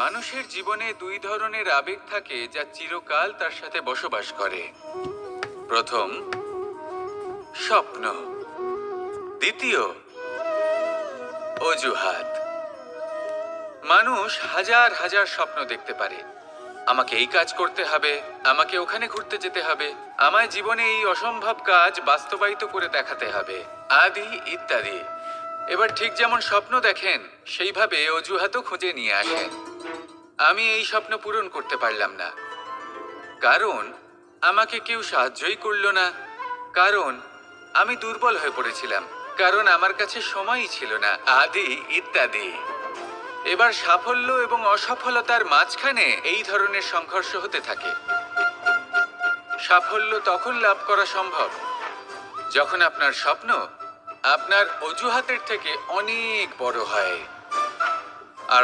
মানুষের জীবনে দুই ধরনের আবেগ থাকে যা চিরকাল তার সাথে বসবাস করে। প্রথম, স্বপ্ন। দ্বিতীয়, অজুহাত। মানুষ হাজার হাজার স্বপ্ন দেখতে পারে। আমাকে এই কাজ করতে হবে, আমাকে ওখানে ঘুরতে যেতে হবে, আমায় জীবনে এই অসম্ভব কাজ বাস্তবায়িত করে দেখাতে হবে, আদি ইত্যাদি। এবার ঠিক যেমন স্বপ্ন দেখেন সেইভাবে অজুহাতও খুঁজে নিয়ে আসেন। আমি এই স্বপ্ন পূরণ করতে পারলাম না, কারণ আমাকে কেউ সাহায্যই করলো না, কারণ আমি দুর্বল হয়ে পড়েছিলাম, কারণ আমার কাছে সময়ই ছিল না, আদি ইত্যাদি। এবার সাফল্য এবং অসফলতার মাঝখানে এই ধরনের সংঘর্ষ হতে থাকে। সাফল্য তখন লাভ করা সম্ভব যখন আপনার স্বপ্ন আপনার অজুহাতের থেকে অনেক বড় হয়, আর